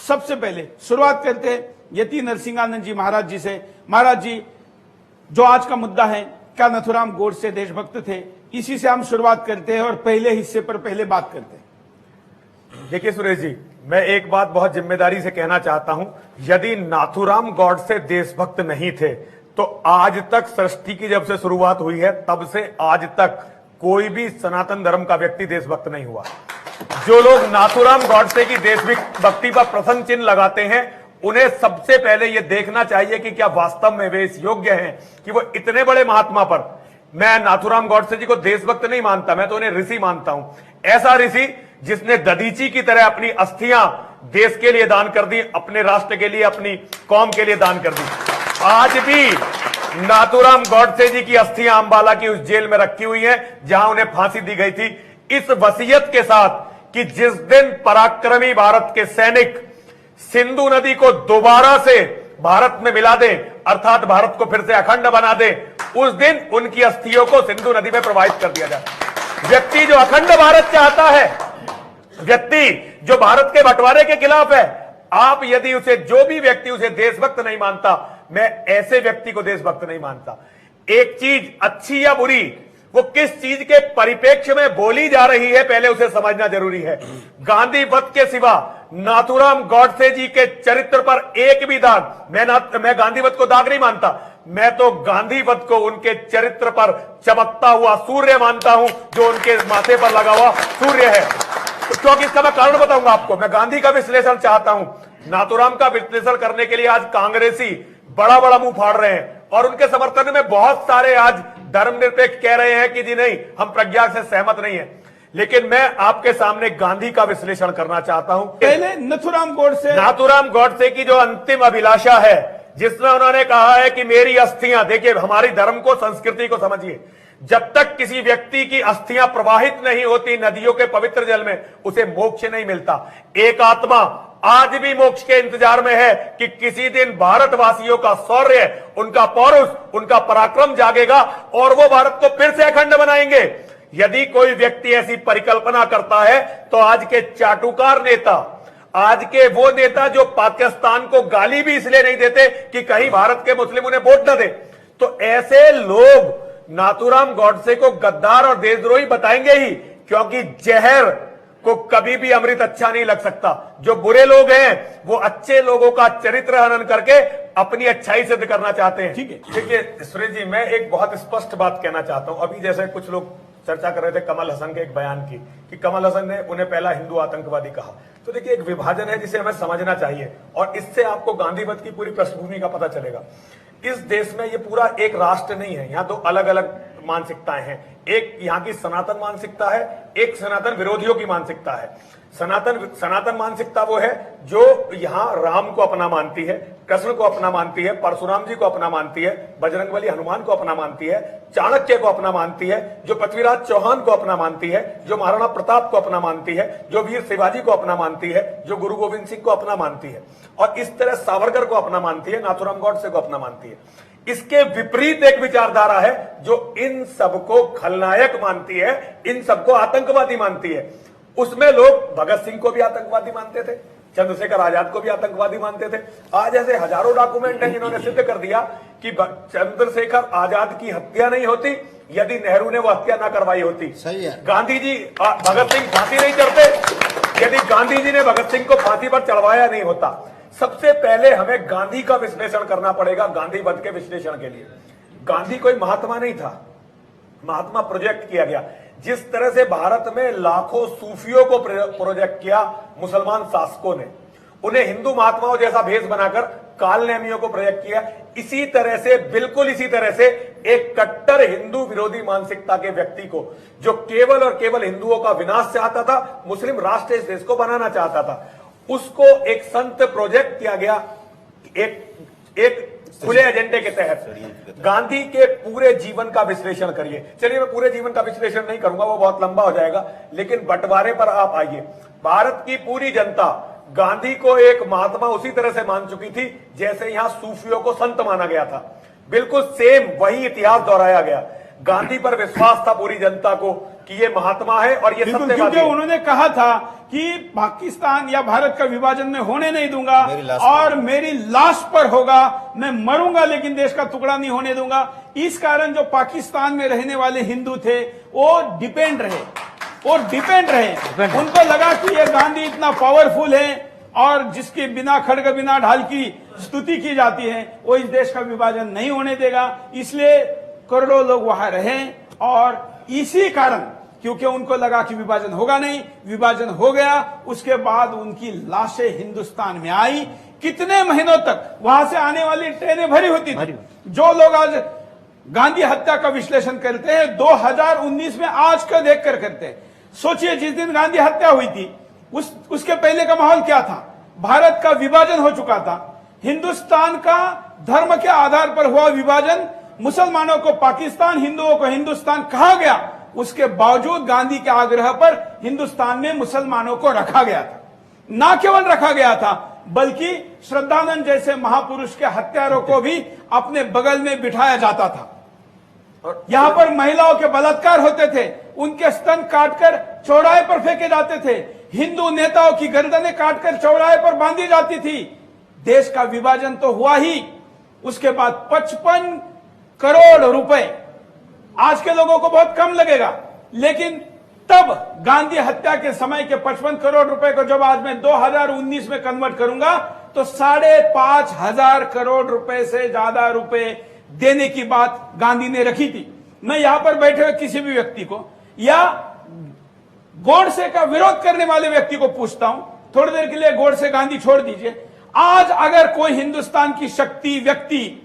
सबसे पहले शुरुआत करते हैं यति नरसिंहानंद जी महाराज जी से। महाराज जी, जो आज का मुद्दा है, क्या नथुराम गोडसे देशभक्त थे, इसी से हम शुरुआत करते हैं और पहले हिस्से पर पहले बात करते हैं। देखिए सुरेश जी, मैं एक बात बहुत जिम्मेदारी से कहना चाहता हूं, यदि नाथुराम गोडसे देशभक्त नहीं थे तो आज तक सृष्टि की जब से शुरुआत हुई है तब से आज तक कोई भी सनातन धर्म का व्यक्ति देशभक्त नहीं हुआ। जो लोग नाथुराम गोडसे की देशभक्ति पर प्रश्न चिन्ह लगाते हैं, उन्हें सबसे पहले यह देखना चाहिए कि क्या वास्तव में वे इस योग्य हैं कि वो इतने बड़े महात्मा पर। मैं नाथुराम गोडसे जी को देशभक्त नहीं मानता, मैं तो उन्हें ऋषि मानता हूं। ऐसा ऋषि जिसने दधीची की तरह अपनी अस्थियां देश के लिए दान कर दी, अपने राष्ट्र के लिए, अपनी कौम के लिए दान कर दी। आज भी नाथुराम गोडसे जी की अस्थियां अंबाला की उस जेल में रखी हुई हैं जहां उन्हें फांसी दी गई थी, इस वसीयत के साथ कि जिस दिन पराक्रमी भारत के सैनिक सिंधु नदी को दोबारा से भारत में मिला दें, अर्थात भारत को फिर से अखंड बना दें, उस दिन उनकी अस्थियों को सिंधु नदी में प्रवाहित कर दिया जाए। व्यक्ति जो अखंड भारत चाहता है, व्यक्ति जो भारत के बंटवारे के खिलाफ है, आप यदि उसे, जो भी व्यक्ति उसे देशभक्त नहीं मानता, मैं ऐसे व्यक्ति को देशभक्त नहीं मानता। एक चीज अच्छी या बुरी, वो किस चीज के परिप्रेक्ष्य में बोली जा रही है, पहले उसे समझना जरूरी है। गांधी वध के सिवा नाथुराम गोडसे जी के चरित्र पर एक भी दाग, मैं गांधी वध को दाग नहीं मानता, मैं तो गांधी वध को उनके चरित्र पर चमकता हुआ सूर्य मानता हूं, जो उनके माथे पर लगा हुआ सूर्य है। क्योंकि इसका मैं कारण बताऊंगा आपको। मैं गांधी का विश्लेषण चाहता हूं, नाथुराम का विश्लेषण करने के लिए आज कांग्रेसी बड़ा बड़ा मुंह फाड़ रहे हैं और उनके समर्थन में बहुत सारे आज धर्मनिरपेक्ष कह रहे हैं कि जी नहीं, हम प्रज्ञा से सहमत नहीं है। लेकिन मैं आपके सामने गांधी का विश्लेषण करना चाहता हूं। पहले नाथुराम गोडसे की जो अंतिम अभिलाषा है, जिसमें उन्होंने कहा है कि मेरी अस्थियां, देखिए हमारी धर्म को, संस्कृति को समझिए, जब तक किसी व्यक्ति की अस्थियां प्रवाहित नहीं होती नदियों के पवित्र जल में, उसे मोक्ष नहीं मिलता। एक आत्मा आज भी मोक्ष के इंतजार में है कि किसी दिन भारतवासियों का शौर्य, उनका पौरुष, उनका पराक्रम जागेगा और वो भारत को फिर से अखंड बनाएंगे। यदि कोई व्यक्ति ऐसी परिकल्पना करता है तो आज के चाटुकार नेता, आज के वो नेता जो पाकिस्तान को गाली भी इसलिए नहीं देते कि कहीं भारत के मुस्लिम उन्हें वोट न दे, तो ऐसे लोग नाथुराम गोडसे को गद्दार और देशद्रोही बताएंगे ही, क्योंकि जहर को कभी भी अमृत अच्छा नहीं लग सकता। जो बुरे लोग हैं वो अच्छे लोगों का चरित्र हनन करके अपनी अच्छाई सिद्ध करना चाहते हैं। ठीक है, देखिए सुरेश जी, मैं एक बहुत स्पष्ट बात कहना चाहता हूं। अभी जैसे कुछ लोग चर्चा कर रहे थे कमल हसन के एक बयान की, कि कमल हसन ने उन्हें पहला हिंदू आतंकवादी कहा। तो देखिए, एक विभाजन है जिसे हमें समझना चाहिए और इससे आपको गांधीवध की पूरी पृष्ठभूमि का पता चलेगा। इस देश में ये पूरा एक राष्ट्र नहीं है, यहाँ दो अलग अलग मानसिकताएं हैं। एक यहाँ की सनातन मानसिकता है, एक सनातन विरोधियों की मानसिकता है। सनातन मानसिकता वो है जो यहाँ राम को अपना मानती है, कृष्ण को अपना मानती है, परशुराम जी को अपना मानती है, बजरंगबली हनुमान को अपना मानती है, चाणक्य को अपना मानती है, जो पृथ्वीराज चौहान को अपना मानती है, जो महाराणा प्रताप को अपना मानती है, जो वीर शिवाजी को अपना मानती है, जो गुरु गोविंद सिंह को अपना मानती है, और इस तरह सावरकर को अपना मानती है, नाथुराम गोडसे को अपना मानती है। इसके विपरीत एक विचारधारा है जो इन सबको खलनायक मानती है, इन सबको आतंकवादी मानती है। उसमें लोग भगत सिंह को भी आतंकवादी मानते थे, चंद्रशेखर आजाद को भी आतंकवादी मानते थे। आज ऐसे हजारों डॉक्यूमेंट हैं जिन्होंने सिद्ध कर दिया कि चंद्रशेखर आजाद की हत्या नहीं होती यदि नेहरू ने वो हत्या ना करवाई होती। सही है। गांधी जी, भगत सिंह फांसी नहीं चढ़ते यदि गांधी जी ने भगत सिंह को फांसी पर चढ़वाया नहीं होता। सबसे पहले हमें गांधी का विश्लेषण करना पड़ेगा। गांधी वध के विश्लेषण के लिए गांधी कोई महात्मा नहीं था, महात्मा प्रोजेक्ट किया गया। जिस तरह से भारत में लाखों सूफियों को प्रोजेक्ट किया मुसलमान शासकों ने, उन्हें हिंदू महात्माओं जैसा भेष बनाकर कालनेमियों को प्रोजेक्ट किया, इसी तरह से, बिल्कुल इसी तरह से एक कट्टर हिंदू विरोधी मानसिकता के व्यक्ति को, जो केवल और केवल हिंदुओं का विनाश चाहता था, मुस्लिम राष्ट्र इस देश को बनाना चाहता था, उसको एक संत प्रोजेक्ट किया गया एक खुले एजेंडे के तहत। गांधी के पूरे जीवन का विश्लेषण करिए। चलिए, मैं पूरे जीवन का विश्लेषण नहीं करूंगा, वो बहुत लंबा हो जाएगा, लेकिन बंटवारे पर आप आइए। भारत की पूरी जनता गांधी को एक महात्मा उसी तरह से मान चुकी थी जैसे यहां सूफियों को संत माना गया था। बिल्कुल सेम वही इतिहास दोहराया गया। गांधी पर विश्वास था पूरी जनता को कि ये महात्मा है और ये बिल्कुल, सत्यवादी क्योंकि है। उन्होंने कहा था कि पाकिस्तान या भारत का विभाजन मैं होने नहीं दूंगा और मेरी लाश पर होगा, मैं मरूंगा लेकिन देश का टुकड़ा नहीं होने दूंगा। इस कारण जो पाकिस्तान में रहने वाले हिंदू थे वो डिपेंड रहे। उनको लगा कि ये गांधी इतना पावरफुल है और जिसके बिना खड़ग बिना ढाल की स्तुति की जाती है वो इस देश का विभाजन नहीं होने देगा, इसलिए करोड़ों लोग वहां रहे। और इसी कारण क्योंकि उनको लगा कि विभाजन होगा नहीं, विभाजन हो गया, उसके बाद उनकी लाशें हिंदुस्तान में आई। कितने महीनों तक वहां से आने वाली ट्रेनें भरी होती थी। जो लोग आज गांधी हत्या का विश्लेषण करते हैं 2019 में आज का देखकर करते हैं। सोचिए जिस दिन गांधी हत्या हुई थी उसके पहले का माहौल क्या था। भारत का विभाजन हो चुका था, हिंदुस्तान का धर्म के आधार पर हुआ विभाजन, मुसलमानों को पाकिस्तान, हिंदुओं को हिंदुस्तान कहा गया। उसके बावजूद गांधी के आग्रह पर हिंदुस्तान में मुसलमानों को रखा गया था। ना केवल रखा गया था बल्कि श्रद्धानंद जैसे महापुरुष के हत्यारों को भी अपने बगल में बिठाया जाता था। यहां पर महिलाओं के बलात्कार होते थे, उनके स्तन काटकर चौराहे पर फेंके जाते थे, हिंदू नेताओं की गर्दनें काटकर चौराहे पर बांधी जाती थी। देश का विभाजन तो हुआ ही, उसके बाद 55 करोड़ रुपए, आज के लोगों को बहुत कम लगेगा लेकिन तब गांधी हत्या के समय के 55 करोड़ रुपए को जब आज मैं 2019 में कन्वर्ट करूंगा तो 5,500 करोड़ रुपए से ज्यादा रुपए देने की बात गांधी ने रखी थी। मैं यहां पर बैठे हुए किसी भी व्यक्ति को या गोडसे का विरोध करने वाले व्यक्ति को पूछता हूं, थोड़ी देर के लिए गोडसे गांधी छोड़ दीजिए, आज अगर कोई हिंदुस्तान की शक्ति व्यक्ति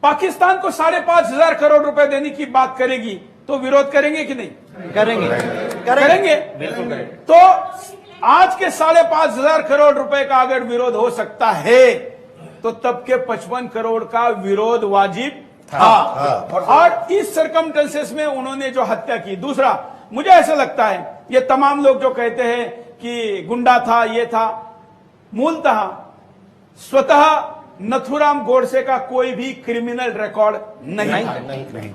पाकिस्तान को 5,500 करोड़ रुपए देने की बात करेगी तो विरोध करेंगे कि नहीं? करेंगे। तो आज के 5,500 करोड़ रुपए का अगर विरोध हो सकता है तो तब के 55 करोड़ का विरोध वाजिब था। और इस सर्कमस्टेंसेस में उन्होंने जो हत्या की। दूसरा, मुझे ऐसा लगता है ये तमाम लोग जो कहते हैं कि गुंडा था, ये था, मूलतः स्वतः नथुराम गोडसे का कोई भी क्रिमिनल रिकॉर्ड नहीं था।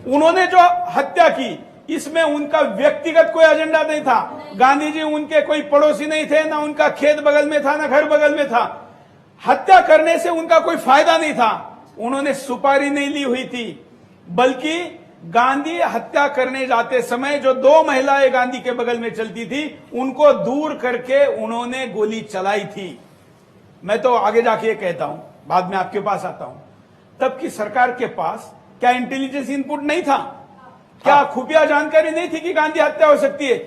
उन्होंने जो हत्या की इसमें उनका व्यक्तिगत कोई एजेंडा नहीं था। गांधी जी उनके कोई पड़ोसी नहीं थे, ना उनका खेत बगल में था, ना घर बगल में था। हत्या करने से उनका कोई फायदा नहीं था, उन्होंने सुपारी नहीं ली हुई थी, बल्कि गांधी हत्या करने जाते समय जो 2 महिलाएं गांधी के बगल में चलती थी उनको दूर करके उन्होंने गोली चलाई थी। मैं तो आगे जाके ये कहता हूं, बाद में आपके पास आता हूं, तब की सरकार के पास क्या इंटेलिजेंस इनपुट नहीं था? क्या खुफिया जानकारी नहीं थी कि गांधी हत्या हो सकती है?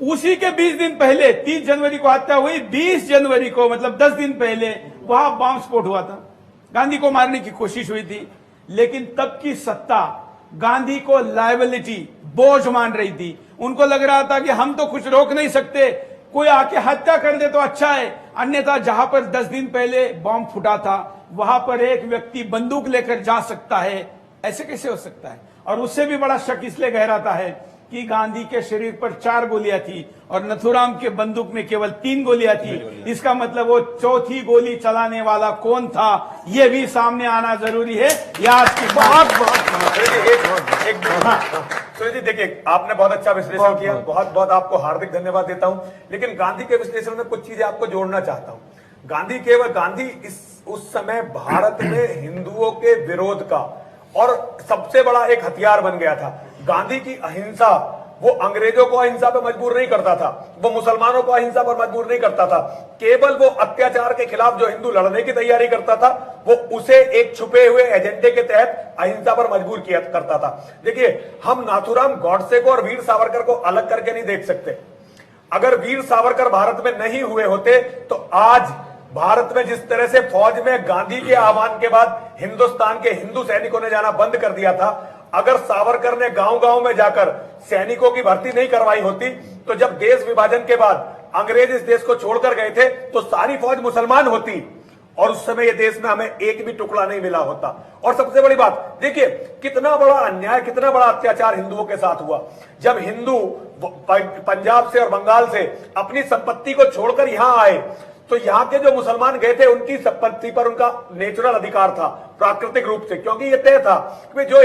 उसी के 20 दिन पहले 30 जनवरी को हत्या हुई, 20 जनवरी को मतलब 10 दिन पहले वहां बम स्फोट हुआ था, गांधी को मारने की कोशिश हुई थी। लेकिन तब की सत्ता गांधी को लायबिलिटी, बोझ मान रही थी। उनको लग रहा था कि हम तो कुछ रोक नहीं सकते, कोई आके हत्या कर दे तो अच्छा है, अन्यथा जहां पर 10 दिन पहले बम फूटा था वहां पर एक व्यक्ति बंदूक लेकर जा सकता है, ऐसे कैसे हो सकता है? और उससे भी बड़ा शक इसलिए गहराता है कि गांधी के शरीर पर 4 गोलियां थी और नथुराम के बंदूक में केवल 3 गोलियां थी। इसका मतलब वो चौथी गोली चलाने वाला कौन था यह भी सामने आना जरूरी है। याद की बात सुरेश जी देखिए, आपने बहुत अच्छा विश्लेषण किया, बहुत बहुत आपको हार्दिक धन्यवाद देता हूं। लेकिन गांधी के विश्लेषण में कुछ चीजें आपको जोड़ना चाहता हूं। गांधी उस समय भारत में हिंदुओं के विरोध का और सबसे बड़ा एक हथियार बन गया था। गांधी की अहिंसा, वो अंग्रेजों को अहिंसा पर मजबूर नहीं करता था, वो मुसलमानों को अहिंसा पर मजबूर नहीं करता था, केवल वो अत्याचार के खिलाफ जो हिंदू लड़ने की तैयारी करता था वो उसे एक छुपे हुए एजेंडे के तहत अहिंसा पर मजबूर किया करता था। देखिए, हम नाथुराम गॉडसे को और वीर सावरकर को अलग करके नहीं देख सकते। अगर वीर सावरकर भारत में नहीं हुए होते तो आज भारत में जिस तरह से फौज में गांधी के आह्वान के बाद हिंदुस्तान के हिंदू सैनिकों ने जाना बंद कर दिया था, अगर सावरकर ने गांव-गांव में जाकर सैनिकों की भर्ती नहीं करवाई होती तो जब देश विभाजन के बाद अंग्रेज इस देश को छोड़कर गए थे तो सारी फौज मुसलमान होती और उस समय ये देश में हमें एक भी टुकड़ा नहीं मिला होता। और सबसे बड़ी बात देखिए, कितना बड़ा अन्याय, कितना बड़ा अत्याचार हिंदुओं के साथ हुआ। जब हिंदू पंजाब से और बंगाल से अपनी संपत्ति को छोड़कर यहां आए तो यहाँ के जो मुसलमान गए थे उनकी संपत्ति पर उनका नेचुरल अधिकार था प्राकृतिक रूप से, क्योंकि ये तय था कि जो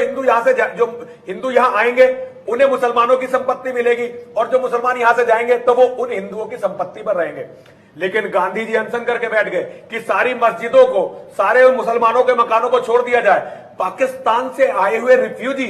हिंदू यहाँ आएंगे उन्हें मुसलमानों की संपत्ति मिलेगी और जो मुसलमान यहां से जाएंगे तो वो उन हिंदुओं की संपत्ति पर रहेंगे। लेकिन गांधी जी अनशन करके बैठ गए कि सारी मस्जिदों को, सारे मुसलमानों के मकानों को छोड़ दिया जाए। पाकिस्तान से आए हुए रिफ्यूजी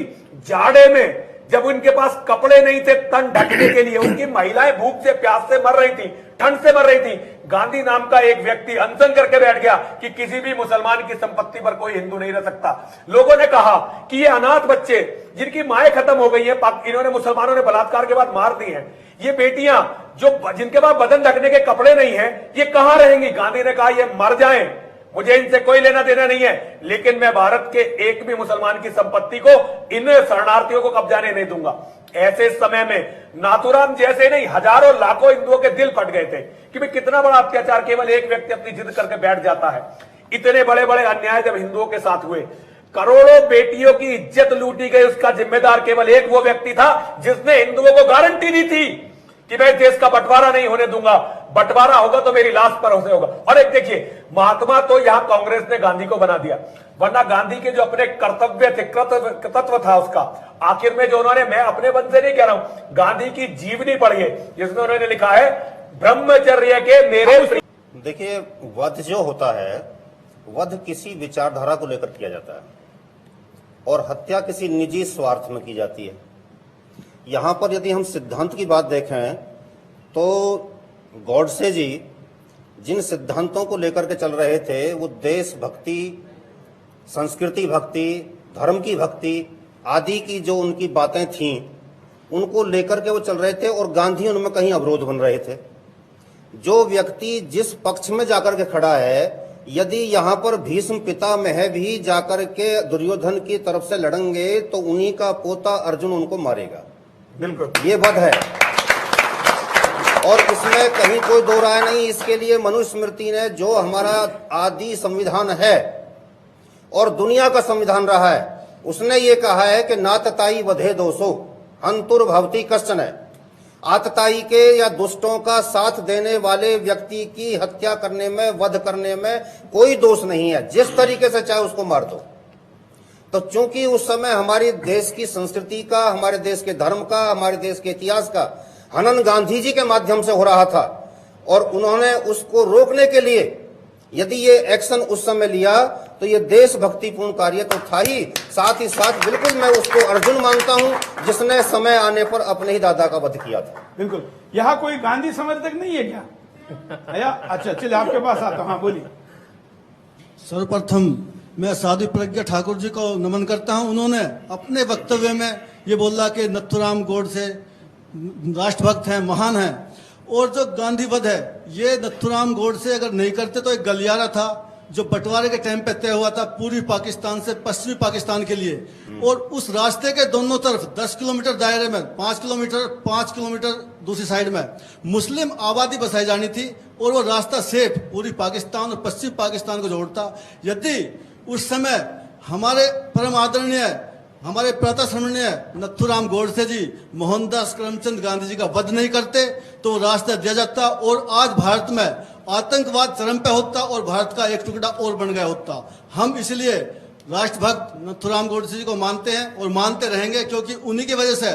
जाड़े में, जब उनके पास कपड़े नहीं थे तन ढकने के लिए, उनकी महिलाएं भूख से प्यास से मर रही थी, ठंड से मर रही थी, गांधी नाम का एक व्यक्ति अनशन करके बैठ गया कि किसी भी मुसलमान की संपत्ति पर कोई हिंदू नहीं रह सकता। लोगों ने कहा कि ये अनाथ बच्चे जिनकी माएं खत्म हो गई हैं, इन्होंने मुसलमानों ने बलात्कार के बाद मार दी हैं, ये बेटियां जो जिनके पास बदन ढकने के कपड़े नहीं है, ये कहां रहेंगी? गांधी ने कहा ये मर जाएं, मुझे इनसे कोई लेना देना नहीं है, लेकिन मैं भारत के एक भी मुसलमान की संपत्ति को इन शरणार्थियों को कब्जाने नहीं दूंगा। ऐसे समय में नाथूराम जैसे नहीं, हजारों लाखों हिंदुओं के दिल फट गए थे कि भाई कितना बड़ा अत्याचार केवल एक व्यक्ति अपनी जिद करके बैठ जाता है। इतने बड़े बड़े अन्याय जब हिंदुओं के साथ हुए, करोड़ों बेटियों की इज्जत लूटी गई, उसका जिम्मेदार केवल एक वो व्यक्ति था जिसने हिंदुओं को गारंटी दी थी कि मैं देश का बंटवारा नहीं होने दूंगा, बंटवारा होगा तो मेरी लाश पर होसे होगा। और एक देखिए, महात्मा तो यहां कांग्रेस ने गांधी को बना दिया, वरना गांधी के जो अपने कर्तव्य थे, कर्तव्य था उसका, आखिर में जो उन्होंने, मैं अपने बन से नहीं कह रहा हूं, गांधी की जीवनी पढ़िए जिसमें उन्होंने लिखा है ब्रह्मचर्य के मेरे। देखिए, वध जो होता है, वध किसी विचारधारा को लेकर किया जाता है और हत्या किसी निजी स्वार्थ में की जाती है। यहां पर यदि हम सिद्धांत की बात देखें तो गॉडसे जी जिन सिद्धांतों को लेकर के चल रहे थे, वो देश भक्ति, संस्कृति भक्ति, धर्म की भक्ति आदि की जो उनकी बातें थीं, उनको लेकर के वो चल रहे थे और गांधी उनमें कहीं अवरोध बन रहे थे। जो व्यक्ति जिस पक्ष में जाकर के खड़ा है, यदि यहाँ पर भीष्म पितामह भी जाकर के दुर्योधन की तरफ से लड़ेंगे तो उन्हीं का पोता अर्जुन उनको मारेगा। बिल्कुल, ये वध है और इसमें कहीं कोई दो राय नहीं। इसके लिए मनुस्मृति ने, जो हमारा आदि संविधान है और दुनिया का संविधान रहा है, उसने ये कहा है कि नातताई वधे दोषो हंतुर भवति कश्चन है। आतताई के या दुष्टों का साथ देने वाले व्यक्ति की हत्या करने में, वध करने में कोई दोष नहीं है, जिस तरीके से चाहे उसको मार दो। तो चूंकि उस समय हमारे देश की संस्कृति का, हमारे देश के धर्म का, हमारे देश के इतिहास का हनन गांधी जी के माध्यम से हो रहा था और उन्होंने उसको रोकने के लिए यदि ये एक्शन उस समय लिया तो ये देशभक्तिपूर्ण कार्य तो था ही, साथ बिल्कुल मैं उसको अर्जुन मानता हूं जिसने समय आने पर अपने ही दादा का वध किया था। बिल्कुल, यहाँ कोई गांधी समर्थक नहीं है क्या? अच्छा, चलिए आपके पास आता हूं। हाँ, बोलिए। सर्वप्रथम मैं साध्वी प्रज्ञा ठाकुर जी को नमन करता हूं। उन्होंने अपने वक्तव्य में ये बोला कि नथुराम गोडसे राष्ट्रभक्त हैं, महान हैं, और जो गांधी वध है, ये नथुराम गोडसे अगर नहीं करते तो एक गलियारा था जो बंटवारे के टाइम पे तय हुआ था पूर्वी पाकिस्तान से पश्चिमी पाकिस्तान के लिए, और उस रास्ते के दोनों तरफ 10 किलोमीटर दायरे में 5 किलोमीटर दूसरी साइड में मुस्लिम आबादी बसाई जानी थी और वो रास्ता सेफ पूर्वी पाकिस्तान और पश्चिम पाकिस्तान को जोड़ता। यदि उस समय हमारे परम आदरणीय, हमारे प्रातःस्मरणीय नथुराम गोडसे जी मोहनदास करमचंद गांधी जी का वध नहीं करते तो रास्ता दिया जाता और आज भारत में आतंकवाद चरम पे होता और भारत का एक टुकड़ा और बन गया होता। हम इसलिए राष्ट्रभक्त नथुराम गोडसे जी को मानते हैं और मानते रहेंगे, क्योंकि उन्हीं की वजह से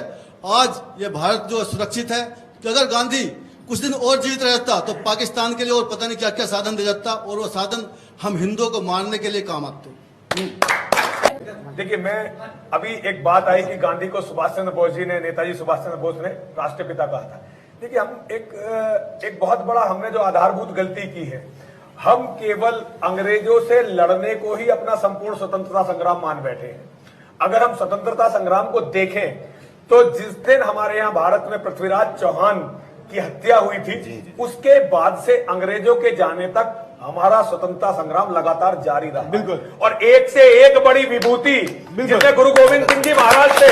आज ये भारत जो सुरक्षित है। कि अगर गांधी कुछ दिन और जीवित रहता तो पाकिस्तान के लिए और पता नहीं क्या क्या साधन दे जाता और वो साधन हम हिंदुओं को मारने के लिए काम आते। देखिए, मैं अभी एक बात आई कि गांधी को सुभाष चंद्र बोस जी ने, नेताजी सुभाष चंद्र बोस ने राष्ट्रपिता कहा था। देखिए, हम एक बहुत बड़ा हमने जो आधारभूत गलती की है, हम केवल अंग्रेजों से लड़ने को ही अपना संपूर्ण स्वतंत्रता संग्राम मान बैठे हैं। अगर हम स्वतंत्रता संग्राम को देखें तो जिस दिन हमारे यहाँ भारत में पृथ्वीराज चौहान की हत्या हुई थी, उसके बाद से अंग्रेजों के जाने तक हमारा स्वतंत्रता संग्राम लगातार जारी रहा। बिल्कुल, और एक से एक बड़ी विभूति जिसमें गुरु गोविंद सिंह जी महाराज थे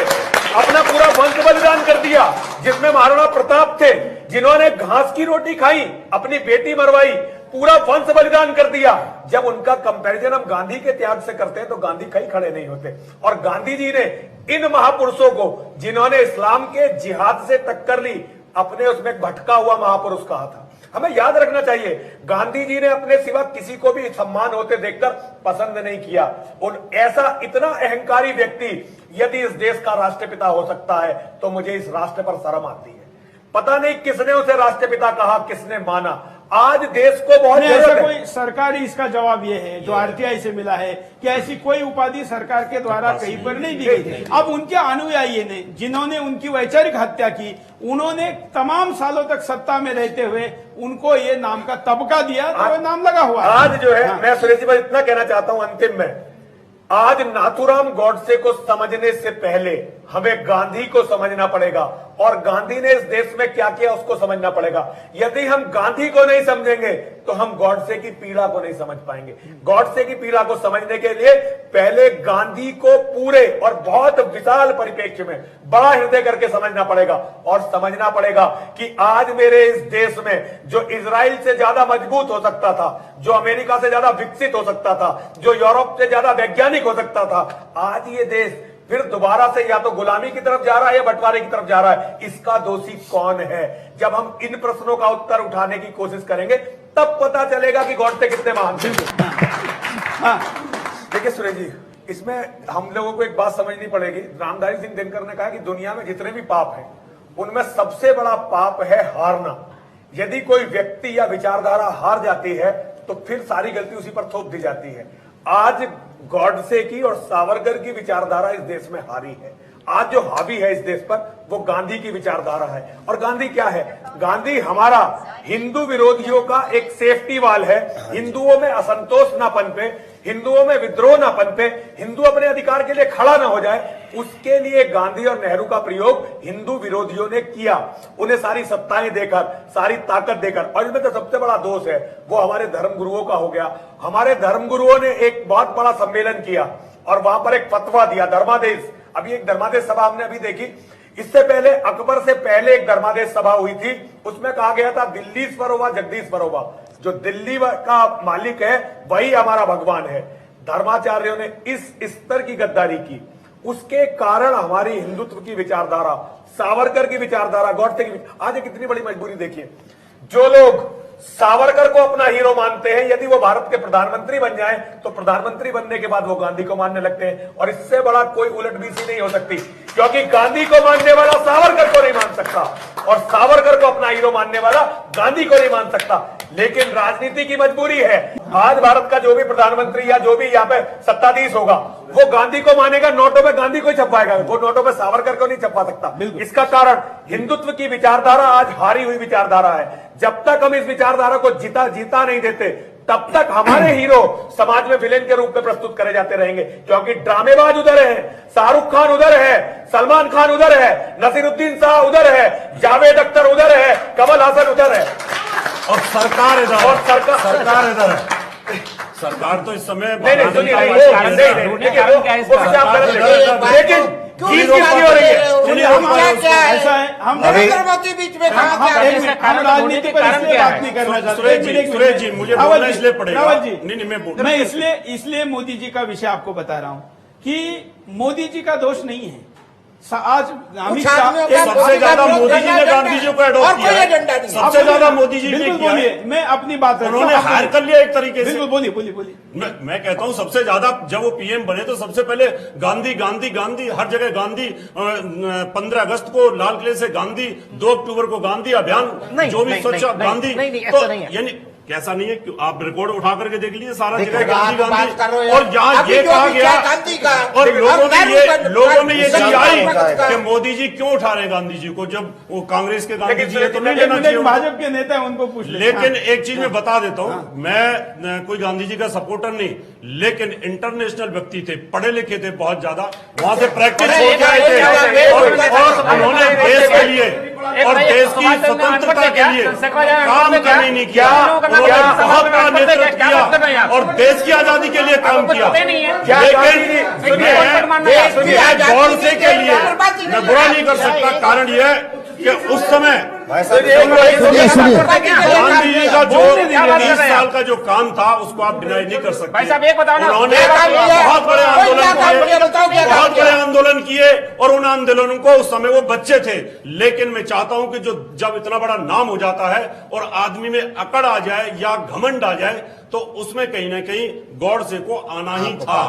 अपना पूरा वंश बलिदान कर दिया, जिसमें महाराणा प्रताप थे जिन्होंने घास की रोटी खाई, अपनी बेटी मरवाई, पूरा वंश बलिदान कर दिया। जब उनका कंपैरिजन हम गांधी के त्याग से करते हैं तो गांधी कहीं खड़े नहीं होते। और गांधी जी ने इन महापुरुषों को, जिन्होंने इस्लाम के जिहाद से टक्कर ली, अपने उसमें भटका हुआ महापुरुष कहा था। हमें याद रखना चाहिए, गांधी जी ने अपने सिवा किसी को भी सम्मान होते देखकर पसंद नहीं किया। और ऐसा इतना अहंकारी व्यक्ति यदि इस देश का राष्ट्रपिता हो सकता है तो मुझे इस राष्ट्र पर शर्म आती है। पता नहीं किसने उसे राष्ट्रपिता कहा, किसने माना। आज देश को बहुत नहीं, ऐसा जरूरत है। कोई सरकारी इसका जवाब ये है जो आरटीआई से मिला है कि ऐसी कोई उपाधि सरकार के द्वारा कहीं पर नहीं दी गई। अब उनके अनुयायी ने जिन्होंने उनकी वैचारिक हत्या की, उन्होंने तमाम सालों तक सत्ता में रहते हुए उनको ये नाम का तबका दिया, तो वो नाम लगा हुआ है। आज जो है, हाँ। मैं सुरेश जी भाई इतना कहना चाहता हूं अंतिम में, आज नाथूराम गॉडसे को समझने से पहले हमें गांधी को समझना पड़ेगा, और गांधी ने इस देश में क्या किया उसको समझना पड़ेगा। यदि हम गांधी को नहीं समझेंगे तो हम गॉडसे की पीड़ा को नहीं समझ पाएंगे। गॉडसे की पीड़ा को समझने के लिए पहले गांधी को पूरे और बहुत विशाल परिप्रेक्ष्य में बड़ा हृदय करके समझना पड़ेगा, और समझना पड़ेगा कि आज मेरे इस देश में जो इजराइल से ज्यादा मजबूत हो सकता था, जो अमेरिका से ज्यादा विकसित हो सकता था, जो यूरोप से ज्यादा वैज्ञानिक हो सकता था, आज ये देश फिर दोबारा से या तो गुलामी की तरफ जा रहा है या बंटवारे की तरफ जा रहा है। इसका दोषी कौन है? जब हम इन प्रश्नों का उत्तर उठाने की कोशिश करेंगे तब पता चलेगा कि गॉडसे कितने महान थे। देखिए सुरेश जी, इसमें हम लोगों को एक बात समझनी पड़ेगी। रामधारी सिंह दिनकर ने कहा कि दुनिया में जितने भी पाप हैं उनमें सबसे बड़ा पाप है हारना। यदि कोई व्यक्ति या विचारधारा हार जाती है तो फिर सारी गलती उसी पर थोप दी जाती है। आज गॉडसे की और सावरकर की विचारधारा इस देश में हारी है। आज जो हावी है इस देश पर वो गांधी की विचारधारा है। और गांधी क्या है? गांधी हमारा हिंदू विरोधियों का एक सेफ्टी वाल है। हिंदुओं में असंतोष ना पनपे, हिंदुओं में विद्रोह ना पनपे, हिंदू अपने अधिकार के लिए खड़ा ना हो जाए, उसके लिए गांधी और नेहरू का प्रयोग हिंदू विरोधियों ने किया। उन्हें सारी सत्ताएं देकर, सारी ताकत देकर। और इसमें तो सबसे बड़ा दोष है वो हमारे धर्मगुरुओं का हो गया। हमारे धर्मगुरुओं ने एक बहुत बड़ा सम्मेलन किया और वहां पर एक फतवा दिया, धर्मादेश। अभी एक धर्मादेश सभा हमने अभी देखी। इससे पहले अकबर से पहले एक धर्मादेश सभा हुई थी, उसमें कहा गया था दिल्लीश्वर होगा जगदीश्वर होगा, जो दिल्ली का मालिक है वही हमारा भगवान है। धर्माचार्यों ने इस स्तर की गद्दारी की, उसके कारण हमारी हिंदुत्व की विचारधारा, सावरकर की विचारधारा, गॉडसे की, आज कितनी बड़ी मजबूरी देखिए। जो लोग सावरकर को अपना हीरो मानते हैं, यदि वो भारत के प्रधानमंत्री बन जाएं तो प्रधानमंत्री बनने के बाद वो गांधी को मानने लगते हैं। और इससे बड़ा कोई उलटबीसी नहीं हो सकती, क्योंकि गांधी को मानने वाला सावरकर को नहीं मान सकता और सावरकर को अपना हीरो मानने वाला गांधी को नहीं मान सकता। लेकिन राजनीति की मजबूरी है। आज भारत का जो भी प्रधानमंत्री या जो भी यहाँ पे सत्ताधीश होगा वो गांधी को मानेगा, नोटों में गांधी को ही छपवाएगा, वो नोटों में सावरकर को नहीं छपवा सकता। इसका कारण हिंदुत्व की विचारधारा आज हारी हुई विचारधारा है। जब तक हम इस विचारधारा को जीता नहीं देते तब तक हमारे हीरो समाज में विलेन के रूप में प्रस्तुत करे जाते रहेंगे। क्योंकि ड्रामेबाज उधर है, शाहरुख खान उधर है, सलमान खान उधर है, नसीरुद्दीन शाह उधर है, जावेद अख्तर उधर है, कमल हासन उधर है और सरकार इधर है। और सरकार इधर है। सरकार तो इस समय नहीं सुनिए, लेकिन चीज किसकी हो रही है? ऐसा है, हम बीच में हम राजनीति पर इसलिए बात नहीं करना चाहते। सुरेश जी मुझे बोलना इसलिए पड़ेगा। रावल जी, मैं इसलिए मोदी जी का विषय आपको बता रहा हूं कि मोदी जी का दोष नहीं है। आज अमित शाह सबसे ज्यादा मोदी जी ने गांधी जी को एडॉप्ट किया है। सबसे ज्यादा मोदी जी ने किया है। मैं अपनी बात उन्होंने हायर कर लिया एक तरीके से। बिल्कुल बोलिए। मैं कहता हूं सबसे ज्यादा जब वो पीएम बने तो सबसे पहले गांधी गांधी गांधी, हर जगह गांधी। 15 अगस्त को लाल किले से गांधी, 2 अक्टूबर को गांधी अभियान, जो भी स्वच्छ गांधी। तो यानी कैसा नहीं है, आप रिकॉर्ड उठा करके देख लीजिए, सारा जगह गांधी गांधी। और यहाँ ये कहा गया और लोगों ने ये चीज आई कि मोदी जी क्यों उठा रहे गांधी जी को, जब वो कांग्रेस के गांधी जी है तो नहीं लेना चाहिए। भाजपा के नेता है उनको पूछ लेकिन एक चीज मैं बता देता हूं, मैं कोई गांधी जी का सपोर्टर नहीं, लेकिन इंटरनेशनल व्यक्ति थे, पढ़े लिखे थे बहुत ज्यादा, वहां से प्रैक्टिस हो के आए थे और उन्होंने देश के लिए और देश की स्वतंत्रता के लिए काम करने नहीं किया। उन्होंने बहुत बड़ा नेतृत्व किया और देश की आजादी के लिए काम किया। लेकिन गॉडसे के लिए मैं बुरा नहीं कर सकता, कारण यह है कि उस समय भाई साहब, गांधी जी का जो बोलने दीजिए, 30 साल का जो काम था उसको आप डिनाई नहीं कर सकते। भाई साहब एक बताओ ना, उन्होंने एक बात ये है। बहुत बड़े आंदोलन क्या काम किया बताओ, क्या किए, काम बहुत किया? बड़े आंदोलन किए और उन आंदोलनों को उस समय वो बच्चे थे। लेकिन मैं चाहता हूं कि जो जब इतना बड़ा नाम हो जाता है और आदमी में अकड़ आ जाए या घमंड आ जाए तो उसमें कहीं ना कहीं गॉडसे को आना ही था।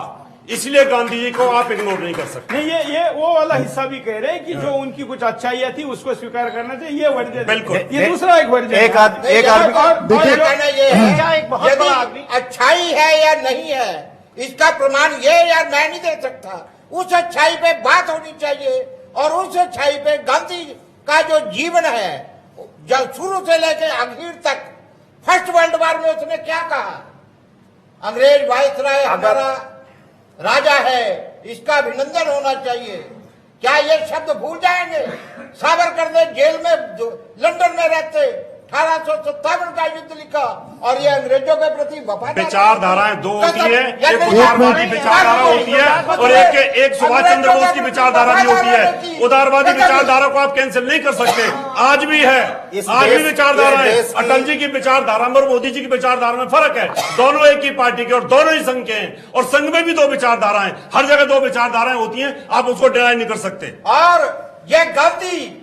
इसलिए गांधी जी को आप इग्नोर नहीं कर सकते। नहीं, ये वो वाला हिस्सा भी कह रहे हैं कि जो उनकी कुछ अच्छाइयाँ थी उसको स्वीकार करना चाहिए, ये वर्जन है। बिल्कुल। ये दूसरा एक वर्जन एक आदमी मेरा कहना ये है, एक बहुत बड़ा आदमी यदि अच्छाई है या नहीं है इसका प्रमाण ये यार मैं नहीं दे सकता। उस अच्छाई पे बात होनी चाहिए और उस अच्छाई पे गांधी का जो जीवन है जब शुरू से लेकर आखिर तक, फर्स्ट वर्ल्ड वॉर में उसने क्या कहा, अंग्रेज वायसराय हमारा राजा है, इसका अभिनंदन होना चाहिए। क्या ये शब्द भूल जाएंगे? सावरकर ने जेल में लंदन में रहते 1857 का युद्ध लिखा और ये अंग्रेजों के प्रति वफादार। विचारधाराएं दो होती है, एक उदारवादी विचारधारा होती है और एक सुभाष चंद्र बोस की विचारधारा भी होती है। उदारवादी विचारधारा को आप कैंसिल नहीं कर सकते, आज भी है, आज भी विचारधारा है। अटल जी की विचारधारा में और मोदी जी की विचारधारा में फर्क है। दोनों एक ही पार्टी के और दोनों ही संघ के हैं और संघ में भी दो विचारधाराएं, हर जगह दो विचारधाराएं होती हैं, आप उसको डिनाई नहीं कर सकते। और ये गांधी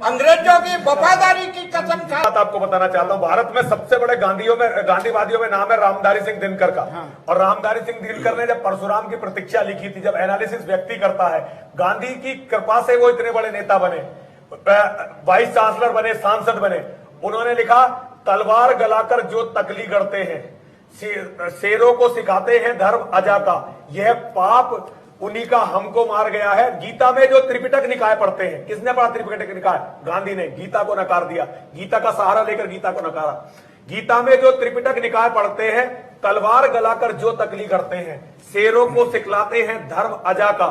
अंग्रेजों की वफादारी की कसम खा। बात आपको बताना चाहता हूं, भारत में सबसे बड़े गांधीवादियों में नाम है रामधारी सिंह दिनकर का। और रामधारी सिंह दिनकर ने जब परशुराम की प्रतीक्षा लिखी थी, जब एनालिसिस व्यक्ति करता है, गांधी की कृपा से वो इतने बड़े नेता बने, वाइस चांसलर बने, सांसद बने। उन्होंने लिखा, तलवार गलाकर जो तकली करते हैं, शेरों को सिखाते हैं धर्म अजा का, यह पाप उन्हीं का हमको मार गया है। गीता में जो त्रिपिटक निकाय पढ़ते हैं, किसने पढ़ा त्रिपिटक निकाय? गांधी ने। गीता को नकार दिया, गीता का सहारा लेकर गीता को नकारा। गीता में जो त्रिपिटक निकाय पढ़ते हैं, तलवार गलाकर जो तकली करते हैं, शेरों को सिखलाते हैं धर्म अजा का,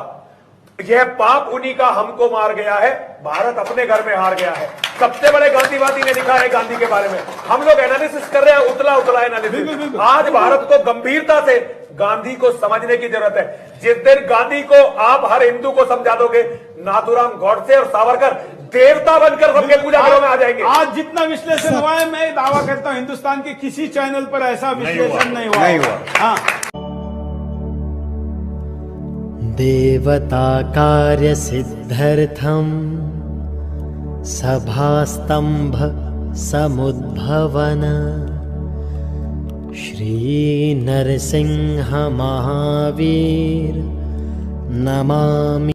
यह पाप उन्हीं का हमको मार गया है, भारत अपने घर में हार गया है। सबसे बड़े गांधीवादी ने लिखा है गांधी के बारे में। हम लोग एनालिसिस कर रहे हैं, उतला उतला एनालिसिस। आज भारत को गंभीरता से गांधी को समझने की जरूरत है। जिस दिन गांधी को आप हर हिंदू को समझा दोगे, नाथूराम गॉडसे और सावरकर देवता बनकर सबके पूजा घरों में आ जाएंगे। आज जितना विश्लेषण हुआ है, मैं दावा करता हूं हिंदुस्तान के किसी चैनल पर ऐसा विश्लेषण नहीं हुआ। हाँ, देवता कार्य सिद्धर्थम सभास्तंभ समुद्भवन श्री नरसिंह महावीर नमामि।